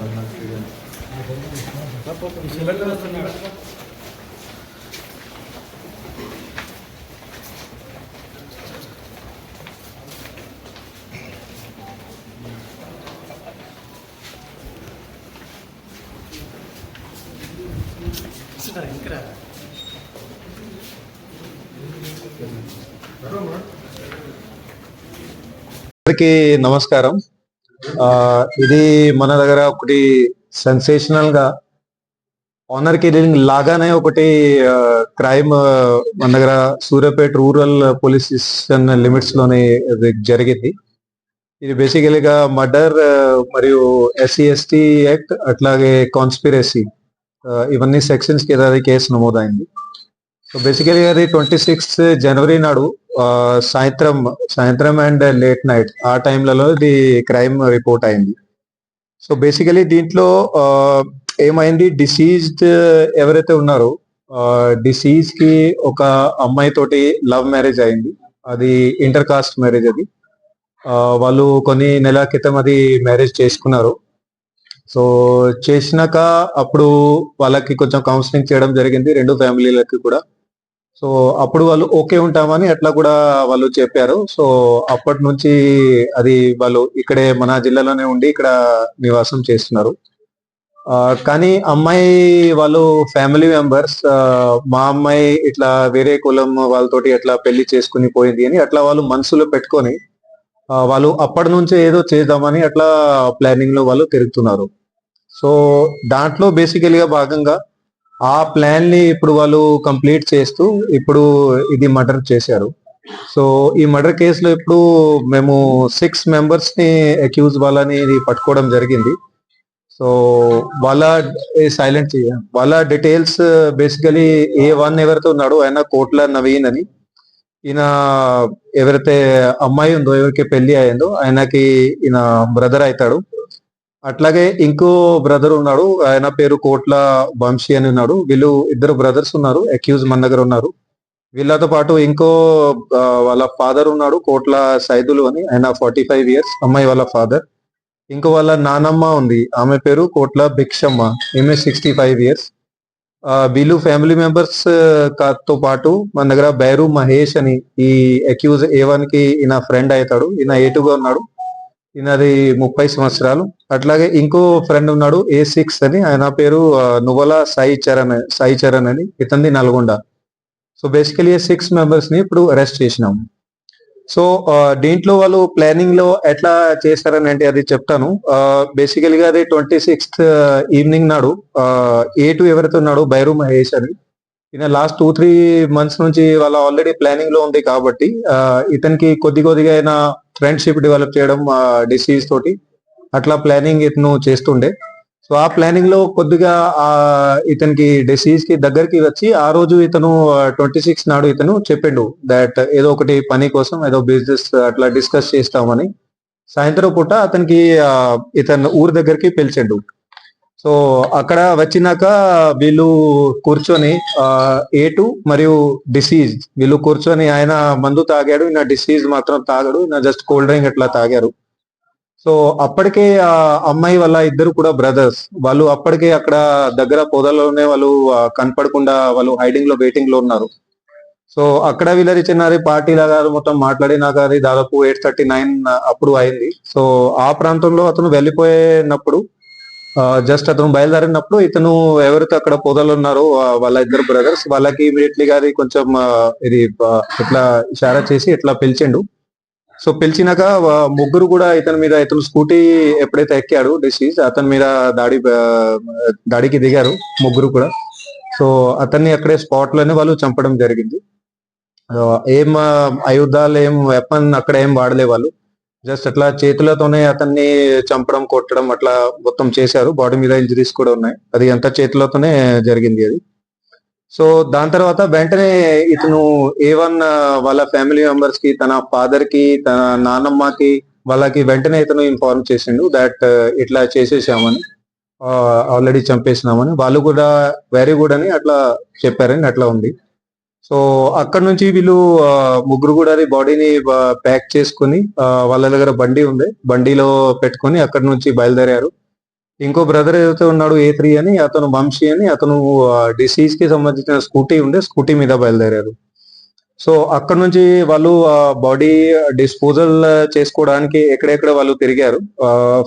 అందరికీ నమస్కారం. ఇది మన దగ్గర ఒకటి సెన్సేషనల్ గా ఆనర్ కిల్లింగ్ లాగానే ఒకటి క్రైమ్ మన దగ్గర Suryapet rural police station limits లోనే జరిగింది. ఇది బేసికలీగా మర్డర్ మరియు SC/ST యాక్ట్ అట్లాగే కాన్స్పిరసీ ఇవన్నీ సెక్షన్స్ కింద కేసు నమోదైంది. సో బేసికలీ అది 26 జనవరి నాడు సాయంత్రం అండ్ లేట్ నైట్ ఆ టైంలలో ఇది క్రైమ్ రిపోర్ట్ అయింది. సో బేసికలీ దీంట్లో ఏమైంది, డిసీజ్డ్ ఎవరైతే ఉన్నారో డిసీజ్ కి ఒక అమ్మాయి తోటి లవ్ మ్యారేజ్ అయింది. అది ఇంటర్ కాస్ట్ మ్యారేజ్. అది వాళ్ళు కొన్ని నెలల క్రితం అది మ్యారేజ్ చేసుకున్నారు. సో చేసినాక అప్పుడు వాళ్ళకి కొంచెం కౌన్సిలింగ్ చేయడం జరిగింది, రెండు ఫ్యామిలీలకి కూడా. సో అప్పుడు వాళ్ళు ఓకే ఉంటామని అట్లా కూడా వాళ్ళు చెప్పారు. సో అప్పటి నుంచి అది వాళ్ళు ఇక్కడే మన జిల్లాలోనే ఉండి ఇక్కడ నివాసం చేస్తున్నారు. కానీ అమ్మాయి వాళ్ళు ఫ్యామిలీ మెంబర్స్ మా అమ్మాయి ఇట్లా వేరే కులం వాళ్ళతోటి ఎట్లా పెళ్లి చేసుకుని పోయింది అని అట్లా వాళ్ళు మనసులో పెట్టుకొని వాళ్ళు అప్పటి నుంచే ఏదో చేద్దామని అట్లా ప్లానింగ్ లో వాళ్ళు తిరుగుతున్నారు. సో దాంట్లో బేసికలీగా భాగంగా ఆ ప్లాన్ ని ఇప్పుడు వాళ్ళు కంప్లీట్ చేస్తూ ఇప్పుడు ఇది మర్డర్ చేశారు. సో ఈ మర్డర్ కేసులో ఇప్పుడు మేము 6 మెంబర్స్ ని అక్యూజ్ వాళ్ళని పట్టుకోవడం జరిగింది. సో వాళ్ళ వాళ్ళ డీటెయిల్స్ బేసికలీ A1 ఎవరైతే ఉన్నాడో ఆయన కోట్ల నవీన్ అని, ఈయన ఎవరైతే అమ్మాయి ఉందో ఎవరికి పెళ్లి అయిందో ఆయనకి ఈయన బ్రదర్ అవుతాడు. అట్లాగే ఇంకో బ్రదర్ ఉన్నాడు, ఆయన పేరు కోట్ల వంశీ అని ఉన్నాడు. వీళ్ళు ఇద్దరు బ్రదర్స్ ఉన్నారు, అక్యూజ్ మన దగ్గర ఉన్నారు. వీళ్ళతో పాటు ఇంకో వాళ్ళ ఫాదర్ ఉన్నాడు, కోట్ల సైదులు అని, ఆయన 45 ఇయర్స్, అమ్మాయి వాళ్ళ ఫాదర్. ఇంకో వాళ్ళ నానమ్మ ఉంది, ఆమె పేరు కోట్ల భిక్షమ్మ, ఈమె 65 ఇయర్స్. వీళ్ళు ఫ్యామిలీ మెంబర్స్ తో పాటు మన దగ్గర బైరు మహేష్ అని ఈ అక్యూజ్ A1 కి ఈయన ఫ్రెండ్ అవుతాడు. ఈయన A2 గా ఉన్నాడు, ఈయనది 30 సంవత్సరాలు. అట్లాగే ఇంకో ఫ్రెండ్ ఉన్నాడు A6 అని, ఆయన పేరు నువ్వల సాయి చరణ్ అని, ఇతంది నల్గొండ. సో బేసికలీ 6 మెంబర్స్ ని ఇప్పుడు అరెస్ట్ చేసినాం. సో దీంట్లో వాళ్ళు ప్లానింగ్ లో ఎట్లా చేస్తారని అంటే అది చెప్తాను. బేసికలీగా అది 26th ఈవినింగ్ నాడు A2 ఎవరైతే ఉన్నాడు బైరు మహేష్ అని, ఈయన లాస్ట్ 2-3 మంత్స్ నుంచి వాళ్ళ ఆల్రెడీ ప్లానింగ్ లో ఉంది కాబట్టి ఇతనికి కొద్దిగా అయిన ఫ్రెండ్షిప్ డెవలప్ చేయడం డిసీజ్ తోటి అట్లా ప్లానింగ్ ఇతను చేస్తుండే. సో ఆ ప్లానింగ్ లో కొద్దిగా ఇతనికి డిసీజ్ కి దగ్గరికి వచ్చి ఆ రోజు ఇతను 26 నాడు ఇతను చెప్పిండు దట్ ఏదో ఒకటి పని కోసం ఏదో బిజినెస్ అట్లా డిస్కస్ చేస్తామని. సాయంత్రం పూట అతనికి ఇతను ఊరి దగ్గరికి పిలిచిండు. సో అక్కడ వచ్చినాక వీళ్ళు కూర్చొని A2 మరియు డిసీజ్ వీళ్ళు కూర్చొని, ఆయన మందు తాగాడు, ఈయన డిసీజ్ మాత్రం తాగాడు, ఈయన జస్ట్ కోల్డ్ డ్రింక్ అట్లా తాగారు. సో అప్పటికే ఆ అమ్మాయి వాళ్ళ ఇద్దరు కూడా బ్రదర్స్, వాళ్ళు అప్పటికే అక్కడ దగ్గర పొదల్లోనే వాళ్ళు కనపడకుండా వాళ్ళు హైడింగ్ లో వెయిటింగ్ లో ఉన్నారు. సో అక్కడ వీళ్ళది చిన్నది పార్టీ లాగా మొత్తం మాట్లాడినాక అది దాదాపు 8:39 అప్పుడు అయింది. సో ఆ ప్రాంతంలో అతను వెళ్ళిపోయినప్పుడు జస్ట్ అతను బయలుదేరినప్పుడు ఇతను ఎవరైతే అక్కడ పొదలు ఉన్నారో వాళ్ళ ఇద్దరు బ్రదర్స్ వాళ్ళకి ఇమీడియట్లీగా అది కొంచెం ఇది ఇట్లా ఇషారా చేసి ఇట్లా పిలిచిండు. సో పిలిచినాక ముగ్గురు కూడా ఇతను స్కూటీ ఎప్పుడైతే ఎక్కాడు డిసీజ్, అతని మీద దాడికి దిగారు ముగ్గురు కూడా. సో అతన్ని అక్కడే స్పాట్ లోనే వాళ్ళు చంపడం జరిగింది. ఏం ఆయుధాలు ఏం వెపన్ అక్కడ ఏం వాడలే వాళ్ళు, జస్ట్ అట్లా చేతులతోనే అతన్ని చంపడం కొట్టడం అట్లా మొత్తం చేశారు. బాడీ మీద ఇంజరీస్ కూడా ఉన్నాయి, అది అంతా చేతులతోనే జరిగింది అది. సో దాని తర్వాత వెంటనే ఇతను A1 వాళ్ళ ఫ్యామిలీ మెంబర్స్ కి, తన ఫాదర్ కి, తన నాన్నమ్మకి వాళ్ళకి వెంటనే ఇతను ఇన్ఫార్మ్ చేసిండు దట్ ఇట్లా చేసేసామని, ఆల్రెడీ చంపేసినామని. వాళ్ళు కూడా వెరీ గుడ్ అని అట్లా చెప్పారని అట్లా ఉంది. సో అక్కడ నుంచి వీళ్ళు ముగ్గురు కూడా అది బాడీని ప్యాక్ చేసుకుని వాళ్ళ దగ్గర బండి ఉంది, బండిలో పెట్టుకొని అక్కడ నుంచి బయలుదేరారు. ఇంకో బ్రదర్ ఏదైతే ఉన్నాడు A3 అని, అతను వంశీ అని, అతను డిసీజ్ కి సంబంధించిన స్కూటీ మీద బయలుదేరారు. సో అక్కడ నుంచి వాళ్ళు బాడీ డిస్పోజల్ చేసుకోవడానికి ఎక్కడెక్కడ వాళ్ళు తిరిగారు.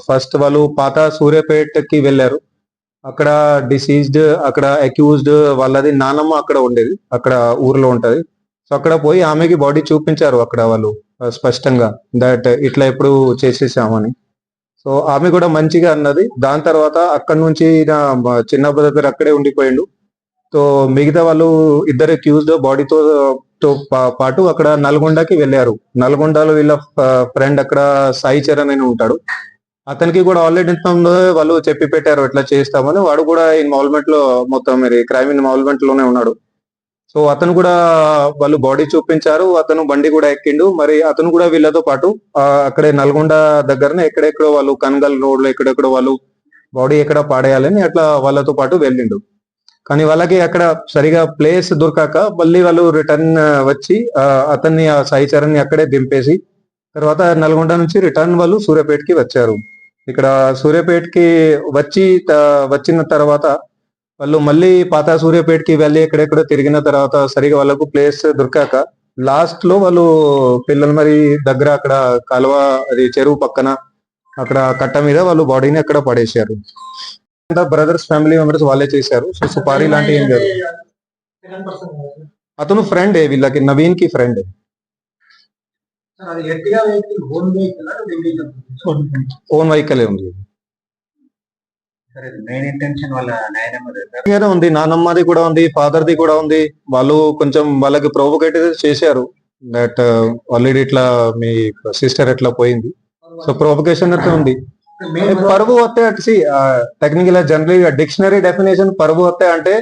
ఫస్ట్ వాళ్ళు పాత సూర్యాపేటకి వెళ్ళారు. అక్కడ డిసీజ్డ్, అక్కడ అక్యూజ్డ్ వాళ్ళది నానమ్మ అక్కడ ఉండేది, అక్కడ ఊర్లో ఉంటది. సో అక్కడ పోయి ఆమెకి బాడీ చూపించారు అక్కడ వాళ్ళు స్పష్టంగా, దట్ ఇట్లా ఎప్పుడు చేసేసామని. సో ఆమె కూడా మంచిగా అన్నది. దాని తర్వాత అక్కడ నుంచి చిన్న బ్రదర్ అక్కడే ఉండిపోయిండు. సో మిగతా వాళ్ళు ఇద్దరు అక్యూజ్డ్ బాడీతో పాటు అక్కడ నల్గొండకి వెళ్ళారు. నల్గొండలో వీళ్ళ ఫ్రెండ్ అక్కడ సాయి చరణ్ అని ఉంటాడు. అతనికి కూడా ఆల్రెడీ వాళ్ళు చెప్పి పెట్టారు ఎట్లా చేస్తామని. వాడు కూడా ఇన్వాల్వ్మెంట్ లో, మొత్తం మరి క్రైమ్ ఇన్వాల్వ్మెంట్ లోనే ఉన్నాడు. సో అతను కూడా వాళ్ళు బాడీ చూపించారు, అతను బండి కూడా ఎక్కిండు. మరి అతను కూడా వీళ్ళతో పాటు అక్కడే నల్గొండ దగ్గరనే ఎక్కడెక్కడో వాళ్ళు కన్గల్ రోడ్ లో ఎక్కడెక్కడో వాళ్ళు బాడీ ఎక్కడ పాడేయాలని అట్లా వాళ్ళతో పాటు వెళ్ళిండు. కానీ వాళ్ళకి అక్కడ సరిగా ప్లేస్ దొరకాక మళ్ళీ వాళ్ళు రిటర్న్ వచ్చి అతన్ని, ఆ సాయి చరణ్ ని అక్కడే దింపేసి తర్వాత నల్గొండ నుంచి రిటర్న్ వాళ్ళు సూర్యాపేటకి వచ్చారు. ఇక్కడ సూర్యాపేటకి వచ్చిన తర్వాత వాళ్ళు మళ్ళీ పాత సూర్యాపేటకి వెళ్ళి ఎక్కడెక్కడో తిరిగిన తర్వాత సరిగా వాళ్ళకు ప్లేస్ దొరకాక లాస్ట్ లో వాళ్ళు పిల్లలు మరి దగ్గర అక్కడ కాలువ, అది చెరువు పక్కన అక్కడ కట్ట మీద వాళ్ళు బాడీని అక్కడ పడేశారు. బ్రదర్స్ ఫ్యామిలీ మెంబర్స్ వాళ్ళే చేశారు. సో సుపారీ లాంటి ఏం లేదు. అతను ఫ్రెండ్ వీళ్ళకి, నవీన్ కి ఫ్రెండ్. ఓన్ వెహికల్ ఉంది. ఉంది, నానమ్మది కూడా ఉంది, ఫాదర్ ది కూడా ఉంది. వాళ్ళు కొంచెం వాళ్ళకి ప్రొవోకేట్ చేశారు, దట్ ఆల్రెడీ ఇట్లా మీ సిస్టర్ ఎట్లా పోయింది. సో ప్రొవోకేషన్ అయితే ఉంది. పరువు వస్తే టెక్నికల్ జనరల్ డిక్షనరీ డెఫినేషన్ పరువు వస్తే అంటే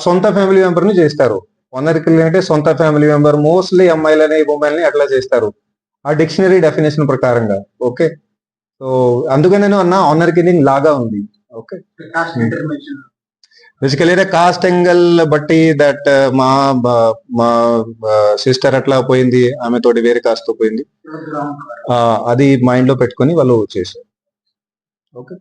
సొంత ఫ్యామిలీ మెంబర్ ని చేస్తారు. వనరికి అంటే సొంత ఫ్యామిలీ మెంబర్, మోస్ట్లీ అమ్మాయిలని ఉమెన్ని అట్లా చేస్తారు ఆ డిక్షనరీ డెఫినేషన్ ప్రకారంగా. ఓకే, సో అందుకని నేను అన్నా ఆనర్ కిల్లింగ్ లాగా ఉంది. ఓకే, బేసికలీ కాస్ట్ యాంగిల్ బట్టి దట్ మా సిస్టర్ అట్లా పోయింది, ఆమె తోటి వేరే కాస్ట్ తో పోయింది, అది మైండ్ లో పెట్టుకొని వాళ్ళు చేశారు. ఓకే.